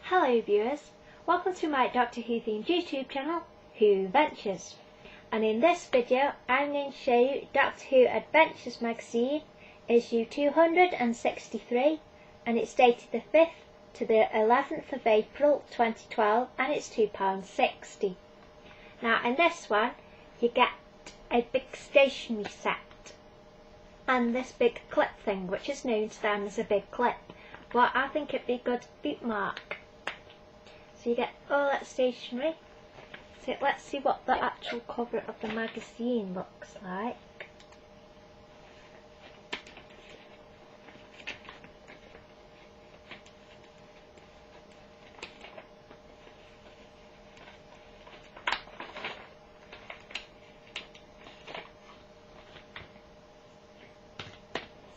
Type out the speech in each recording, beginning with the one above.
Hello viewers, welcome to my Doctor Who themed YouTube channel, Who Ventures. And in this video I'm going to show you Doctor Who Adventures magazine, issue 263, and it's dated the 5th to the 11th of April 2012 and it's £2.60. Now in this one you get a big stationery set and this big clip thing, which is known to them as a big clip, but I think it'd be a good bookmark. So you get all that stationery. So let's see what the actual cover of the magazine looks like.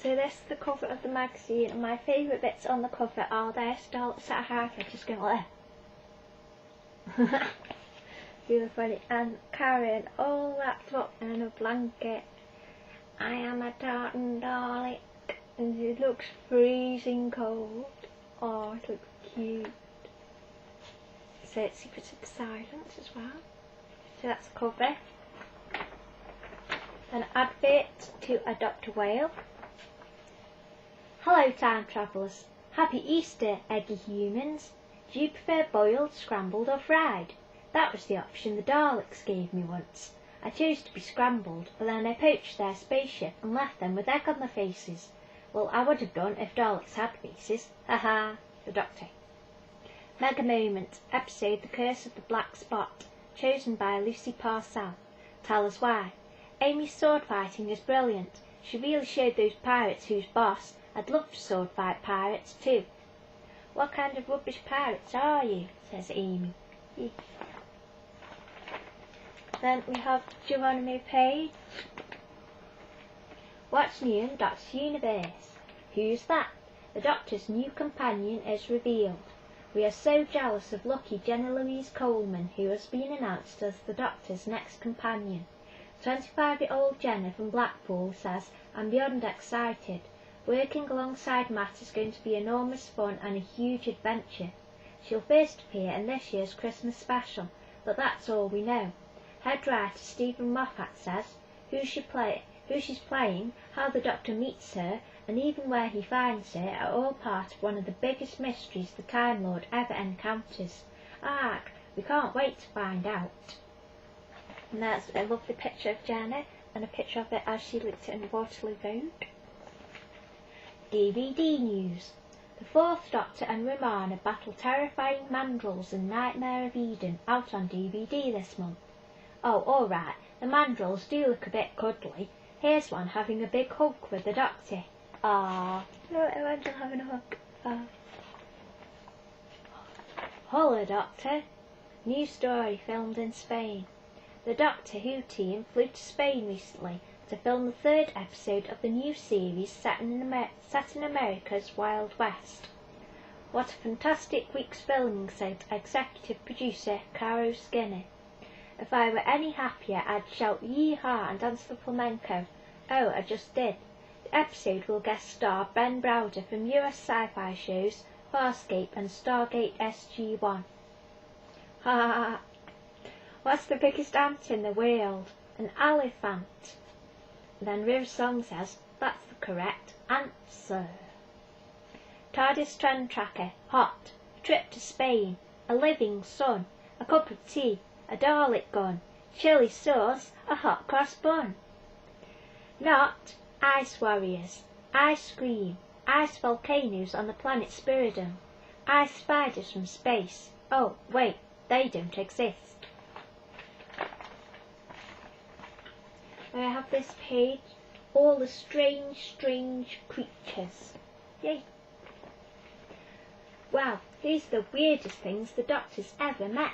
So this is the cover of the magazine, and my favourite bits on the cover are their Daleks at a half, just going like really funny, and carrying all wrapped up in a blanket. I am a tartan Dalek, and it looks freezing cold. Oh, it looks cute. So it's Secrets of the Silence as well. So that's the cover. An advert to a Dr. Whale. Hello time travellers, happy Easter eggy humans. Do you prefer boiled, scrambled or fried? That was the option the Daleks gave me once. I chose to be scrambled, but then I poached their spaceship and left them with egg on their faces. Well, I would have done if Daleks had faces. Haha, the Doctor. Mega Moment, episode The Curse of the Black Spot, chosen by Lucy Parcell. Tell us why. Amy's sword fighting is brilliant. She really showed those pirates who's boss. I'd love to sword fight pirates too. What kind of rubbish pirates are you? Says Amy. Then we have Geronimo Page. What's new in Doctor's universe? Who's that? The Doctor's new companion is revealed. We are so jealous of lucky Jenna-Louise Coleman, who has been announced as the Doctor's next companion. 25-year-old Jenna from Blackpool says, I'm beyond excited. Working alongside Matt is going to be enormous fun and a huge adventure. She'll first appear in this year's Christmas special, but that's all we know. Head writer Stephen Moffat says who she's playing, how the Doctor meets her, and even where he finds her are all part of one of the biggest mysteries the Time Lord ever encounters. Ark, we can't wait to find out. And there's a lovely picture of Jenna and a picture of it as she looked in Waterloo Vogue. DVD news. The Fourth Doctor and Romana battle terrifying mandrills in Nightmare of Eden, out on DVD this month. Oh, alright, the mandrills do look a bit cuddly. Here's one having a big hug with the Doctor. Ah, no, imagine having a hug. Hello, Doctor. New story filmed in Spain. The Doctor Who team flew to Spain recently to film the third episode of the new series set in America's Wild West. What a fantastic week's filming, said executive producer Caro Skinner. If I were any happier, I'd shout yee-haw and dance the flamenco. Oh, I just did. The episode will guest star Ben Browder from US sci-fi shows Farscape and Stargate SG-1. Ha ha ha. What's the biggest ant in the world? An elephant. Then River Song says, that's the correct answer. TARDIS Trend Tracker, hot, trip to Spain, a living sun, a cup of tea, a Dalek gun, chili sauce, a hot cross bun. Not ice warriors, ice cream, ice volcanoes on the planet Spiridon, ice spiders from space. Oh, wait, they don't exist. I have this page, all the strange creatures. Yay! Wow, these are the weirdest things the Doctor's ever met.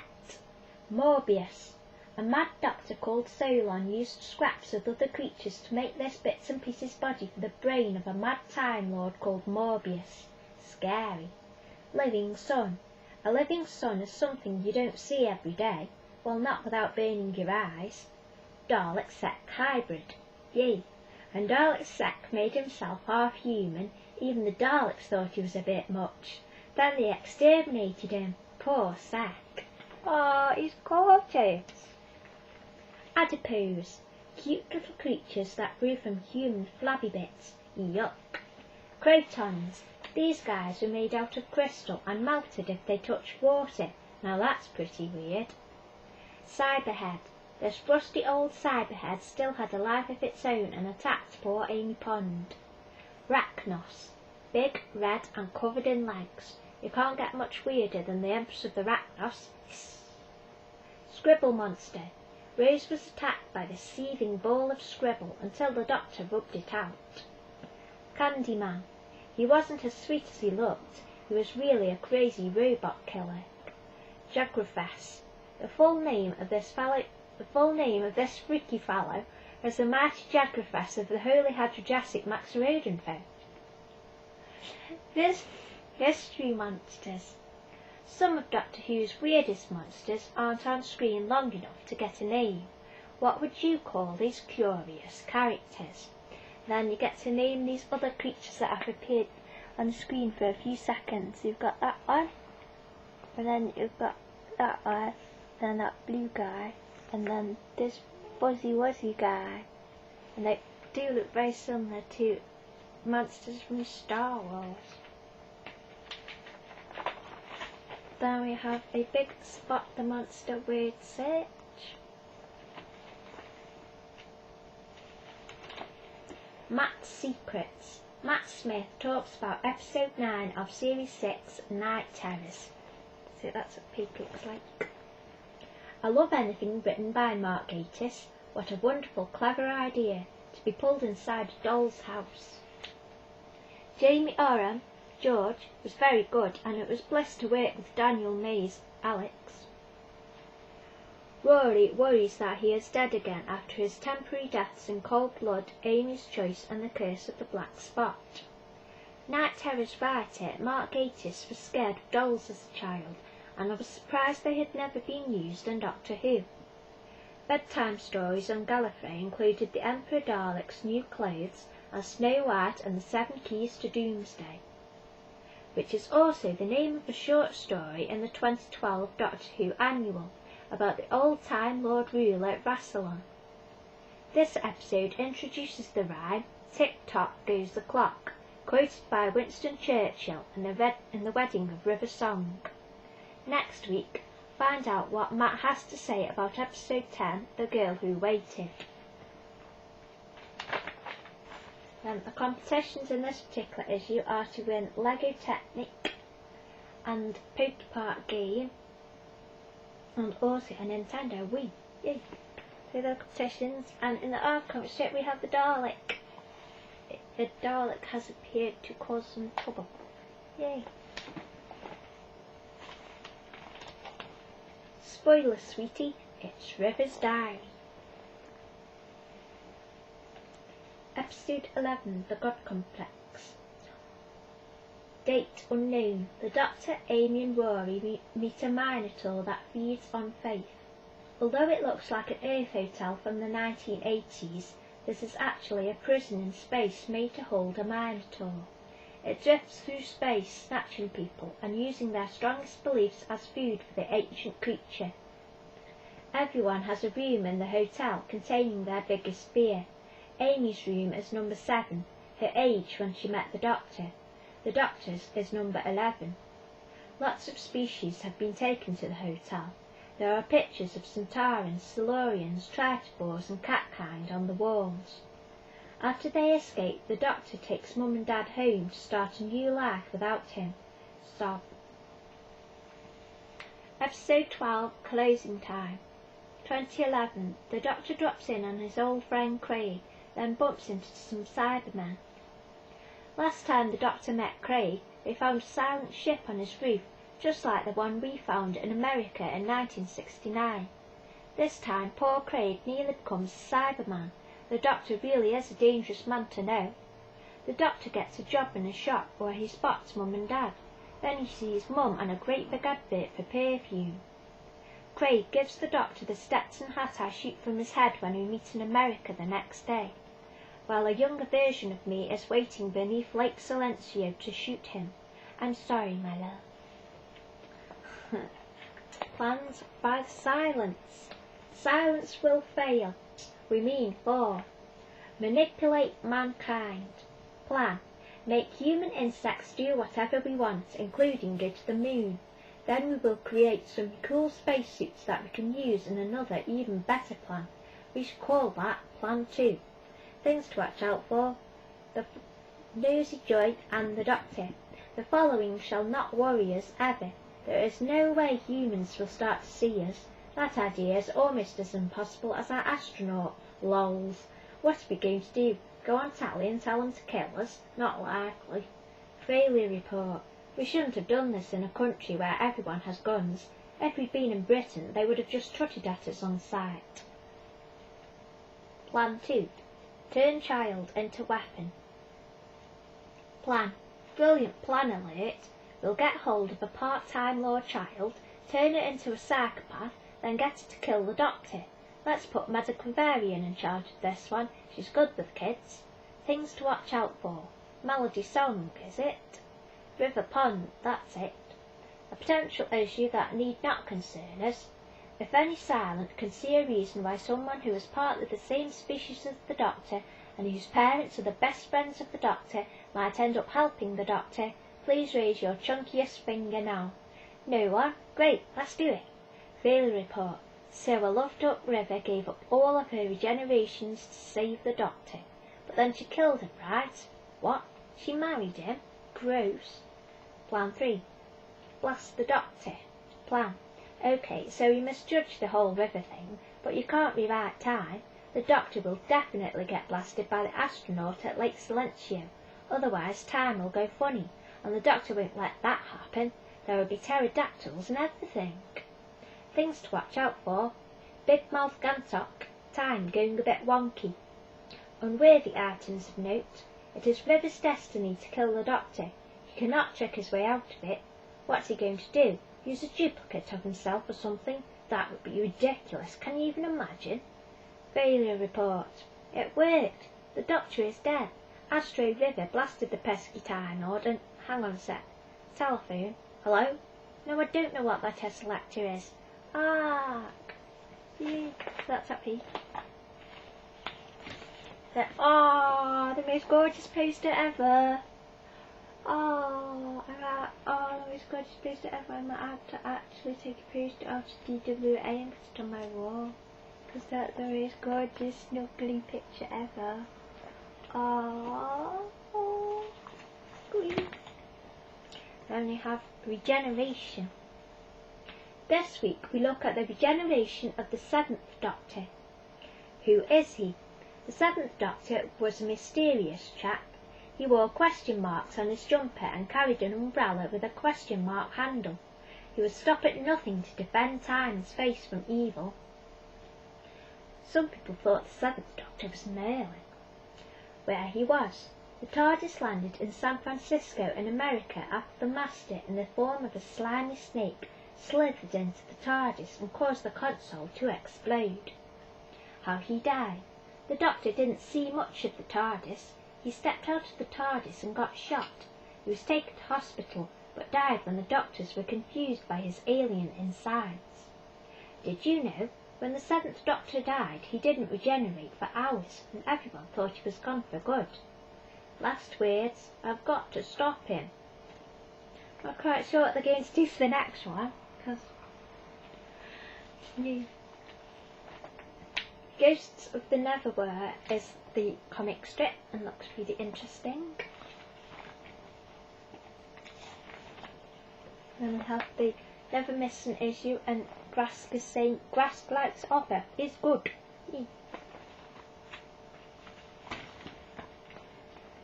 Morbius. A mad doctor called Solon used scraps of other creatures to make this bits and pieces body for the brain of a mad Time Lord called Morbius. Scary. Living sun. A living sun is something you don't see every day. Well, not without burning your eyes. Dalek Sec hybrid. Yay. And Dalek Sec made himself half human. Even the Daleks thought he was a bit much. Then they exterminated him. Poor sack. Oh, he's gorgeous. Adipose. Cute little creatures that grew from human flabby bits. Yuck. Crotons. These guys were made out of crystal and melted if they touched water. Now that's pretty weird. Cyberhead. This rusty old cyberhead still had a life of its own and attacked poor Amy Pond. Rachnos. Big, red and covered in legs. You can't get much weirder than the Empress of the Rachnos. Scribble monster. Rose was attacked by this seething ball of scribble until the doctor rubbed it out. Candyman. He wasn't as sweet as he looked. He was really a crazy robot killer. Jagrafess. The full name of this freaky fellow is the mighty Jagrafess of the Holy Hadrojasic Max Rodenfo. This history monsters. Some of Doctor Who's weirdest monsters aren't on screen long enough to get a name. What would you call these curious characters? Then you get to name these other creatures that have appeared on the screen for a few seconds. You've got that one, and then you've got that one, then that blue guy, and then this fuzzy wuzzy guy. And they do look very similar to monsters from Star Wars. Then we have a big Spot the Monster word search. Matt's Secrets. Matt Smith talks about episode 9 of series 6, Night Terrors. So that's what the paper looks like. I love anything written by Mark Gatiss. What a wonderful, clever idea to be pulled inside a doll's house. Jamie Oram, George, was very good, and it was bliss to work with Daniel May's Alex. Rory worries that he is dead again after his temporary deaths in Cold Blood, Amy's Choice and The Curse of the Black Spot. Night Terrors writer Mark Gatiss was scared of dolls as a child, and I was surprised they had never been used in Doctor Who. Bedtime stories on Gallifrey included the Emperor Dalek's new clothes and Snow White and the 7 Keys to Doomsday, which is also the name of a short story in the 2012 Doctor Who Annual about the old-time Lord Ruler Rassilon. This episode introduces the rhyme "Tick-tock goes the clock," quoted by Winston Churchill in the Wedding of River Song. Next week, find out what Matt has to say about episode 10, The Girl Who Waited. Then the competitions in this particular issue are to win Lego Technic and Pokepark game, and also a Nintendo Wii. Yay! So the competitions, and in the archive strip we have the Dalek. The Dalek has appeared to cause some trouble. Yay! Spoiler, sweetie, it's River's Diary. Episode 11, The God Complex. Date unknown. The Doctor, Amy and Rory meet a Minotaur that feeds on faith. Although it looks like an Earth hotel from the 1980s, this is actually a prison in space made to hold a Minotaur. It drifts through space, snatching people and using their strongest beliefs as food for the ancient creature. Everyone has a room in the hotel containing their biggest fear. Amy's room is number 7, her age when she met the Doctor. The Doctor's is number 11. Lots of species have been taken to the hotel. There are pictures of Centaurans, Silurians, Tritobors and catkind on the walls. After they escape, the Doctor takes Mum and Dad home to start a new life without him. Sob. Episode 12, Closing Time. 2011. The Doctor drops in on his old friend Craig, then bumps into some Cybermen. Last time the Doctor met Craig, they found a silent ship on his roof, just like the one we found in America in 1969. This time, poor Craig nearly becomes a Cyberman. The Doctor really is a dangerous man to know. The Doctor gets a job in a shop where he spots Mum and Dad. Then he sees Mum and a great big advert for perfume. Craig gives the Doctor the Stetson hat I shoot from his head when we meet in America the next day, while a younger version of me is waiting beneath Lake Silencio to shoot him. I'm sorry, my love. Plans by silence. Silence will fail. We mean 4. Manipulate mankind. Plan. Make human insects do whatever we want, including go to the moon. Then we will create some cool spacesuits that we can use in another, even better plan. We should call that Plan 2. Things to watch out for. The nosy joint and the doctor. The following shall not worry us ever. There is no way humans will start to see us. That idea is almost as impossible as our astronaut. Lols. What are we going to do? Go on tally and tell them to kill us? Not likely. Failure report. We shouldn't have done this in a country where everyone has guns. If we'd been in Britain, they would have just trotted at us on sight. Plan 2. Turn child into weapon. Plan. Brilliant plan alert. We'll get hold of a part-time law child, turn it into a psychopath, then get her to kill the doctor. Let's put Medical Varian in charge of this one. She's good with kids. Things to watch out for. Melody song, is it? River pond, that's it. A potential issue that need not concern us. If any silent can see a reason why someone who is partly the same species as the doctor and whose parents are the best friends of the doctor might end up helping the doctor, please raise your chunkiest finger now. No one? Great, let's do it. Failure report. So a loved-up River gave up all of her regenerations to save the doctor. But then she killed him, right? What? She married him? Gross. Plan 3. Blast the doctor. Plan. OK, so you misjudged the whole River thing, but you can't rewrite time. The doctor will definitely get blasted by the astronaut at Lake Silencio. Otherwise time will go funny, and the doctor won't let that happen. There will be pterodactyls and everything. Things to watch out for. Big mouth Gantok. Time going a bit wonky. Unworthy items of note. It is River's destiny to kill the doctor. He cannot trick his way out of it. What's he going to do? Use a duplicate of himself or something? That would be ridiculous. Can you even imagine? Failure report. It worked. The doctor is dead. Astro River blasted the pesky Time Lord and... Hang on a sec. Telephone. Hello? No, I don't know what that selector is. Ah, that's happy. The most gorgeous poster ever. The most gorgeous poster ever. I might have to actually take a poster out of DWA and put it on my wall, because that's the most gorgeous snuggly picture ever. Squeeze. Then we have regeneration. This week we look at the regeneration of the 7th Doctor. Who is he? The 7th Doctor was a mysterious chap. He wore question marks on his jumper and carried an umbrella with a question mark handle. He would stop at nothing to defend Time's face from evil. Some people thought the 7th Doctor was Merlin. Where he was. The TARDIS landed in San Francisco in America after the Master, in the form of a slimy snake, slithered into the TARDIS and caused the console to explode. How he died. The Doctor didn't see much of the TARDIS. He stepped out of the TARDIS and got shot. He was taken to hospital, but died when the doctors were confused by his alien insides. Did you know, when the 7th Doctor died, he didn't regenerate for hours, and everyone thought he was gone for good. Last words, I've got to stop him. Not quite sure what they're going to do for the next one, because... Ghosts of the Neverwhere is the comic strip and looks really interesting. Then we have the Never Miss an Issue, and Grask is saying Grask likes offer is good.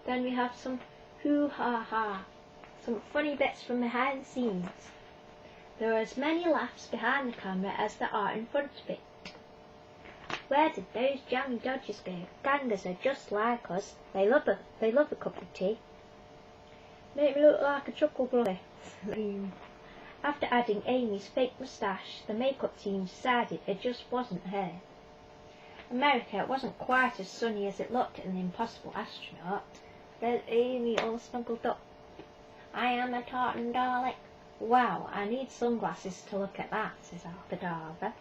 Then we have some hoo-ha-ha, some funny bits from behind the scenes. There are as many laughs behind the camera as there are in front of it. Where did those jammy dodgers go? Gangers are just like us. They love a cup of tea. Make me look like a chuckle brother. After adding Amy's fake moustache, the makeup team decided it just wasn't her. America wasn't quite as sunny as it looked in The Impossible Astronaut. There's Amy all snuggled up. I am a tartan Dalek. Wow, I need sunglasses to look at that, says Arthur Darver.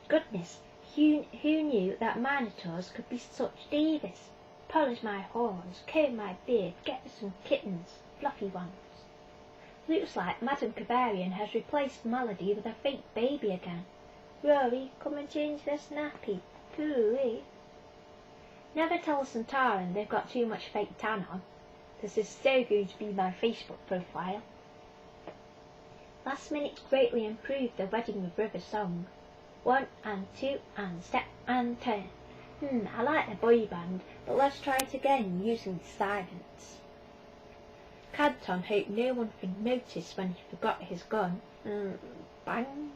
Goodness, who knew that minotaurs could be such divas? Polish my horns, comb my beard, get me some kittens, fluffy ones. Looks like Madame Cavarian has replaced Melody with a fake baby again. Rory, come and change the snappy. Pooey. Never tell Santaran they've got too much fake tan on. This is so going to be my Facebook profile. Last minute greatly improved the Wedding with River song. 1 and 2 and step and turn. I like the boy band, but let's try it again using silence. Canton hoped no one would notice when he forgot his gun. Bang.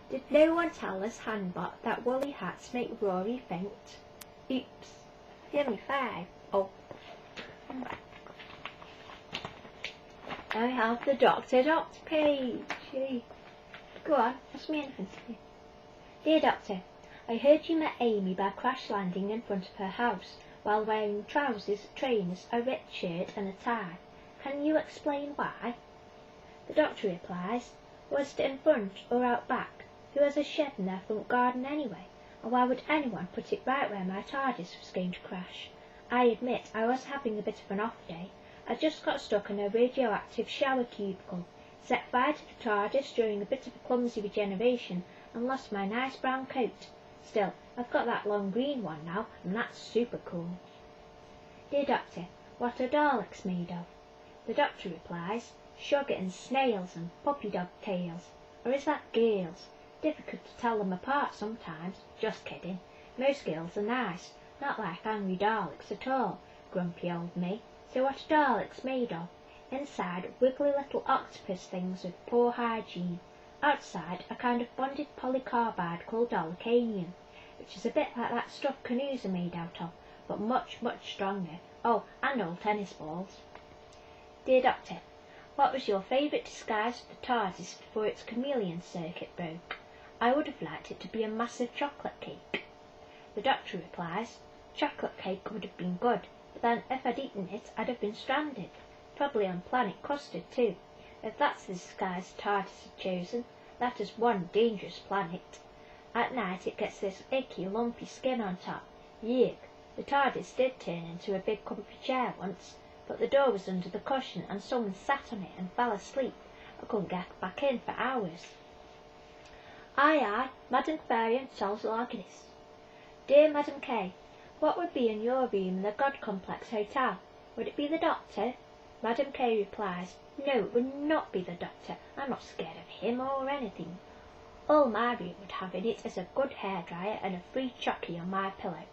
Did no one tell us Handbot that woolly hats make Rory faint? Oops. Give me 5. Oh. I have the Doctor page. Go on, ask me anything. Dear Doctor, I heard you met Amy by crash landing in front of her house while wearing trousers, trainers, a red shirt and a tie. Can you explain why? The Doctor replies, was it in front or out back? Who has a shed in their front garden anyway? And why would anyone put it right where my TARDIS was going to crash? I admit I was having a bit of an off day. I just got stuck in a radioactive shower cubicle, set fire to the TARDIS during a bit of a clumsy regeneration, and lost my nice brown coat. Still, I've got that long green one now, and that's super cool. Dear Doctor, what are Daleks made of? The Doctor replies, sugar and snails and puppy dog tails. Or is that girls? Difficult to tell them apart sometimes. Just kidding. Most girls are nice, not like angry Daleks at all. Grumpy old me. So what are Daleks made of? Inside, wiggly little octopus things with poor hygiene. Outside, a kind of bonded polycarbide called Dalekanium, which is a bit like that stuff canoes are made out of, but much, much stronger. Oh, and old tennis balls. Dear Doctor, what was your favourite disguise for the TARDIS before its chameleon circuit broke? I would have liked it to be a massive chocolate cake. The Doctor replies, chocolate cake would have been good, but then if I'd eaten it, I'd have been stranded. Probably on planet custard too. If that's the disguise TARDIS had chosen, that is one dangerous planet. At night it gets this icky, lumpy skin on top. Yuck. The TARDIS did turn into a big comfy chair once, but the door was under the cushion and someone sat on it and fell asleep. I couldn't get back in for hours. Aye, Madam Cavarian tells Larginus. Dear Madam K, what would be in your room in the God Complex Hotel? Would it be the Doctor? Madam K replies, no, it would not be the Doctor. I'm not scared of him or anything. All my room would have in it is a good hairdryer and a free chucky on my pillow.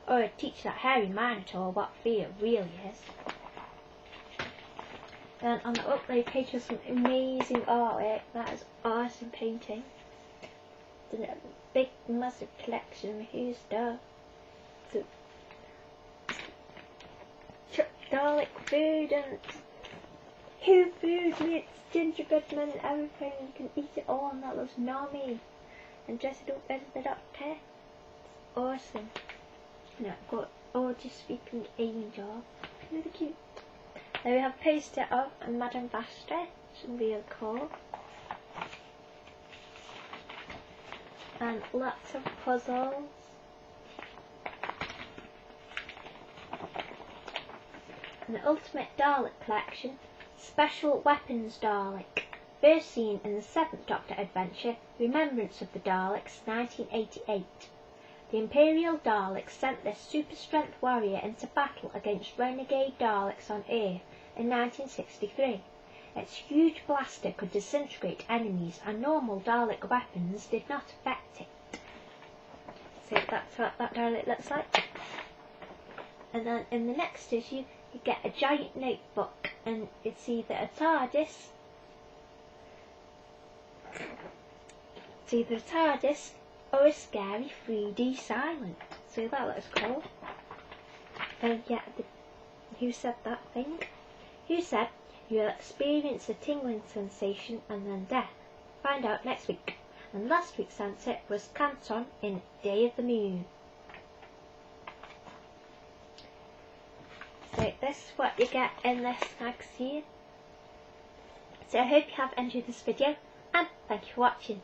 Or I'd teach that hairy minotaur what fear really is. Then on the upload page was some amazing artwork. That is awesome painting. It's a big, massive collection of his stuff. So, Dalek food and who food meets gingerbread man and everything. You can eat it all and that looks yummy. And dress it up as the Doctor. It's awesome. And I've got gorgeous sleeping angel. Really cute. Then we have a poster of Madame Vasta. It's real cool. And lots of puzzles. And the Ultimate Dalek Collection, Special Weapons Dalek. First seen in the 7th Doctor adventure, Remembrance of the Daleks, 1988. The Imperial Daleks sent their super-strength warrior into battle against renegade Daleks on Earth in 1963. Its huge blaster could disintegrate enemies and normal Dalek weapons did not affect it. So that's what that Dalek looks like. And then in the next issue you get a giant notebook and it's either a TARDIS, or a scary 3D silent. So that looks cool. And yeah, who said that thing? Who said you'll experience a tingling sensation and then death? Find out next week. And last week's answer was Canton in Day of the Moon. So this is what you get in this magazine. So I hope you have enjoyed this video, and thank you for watching.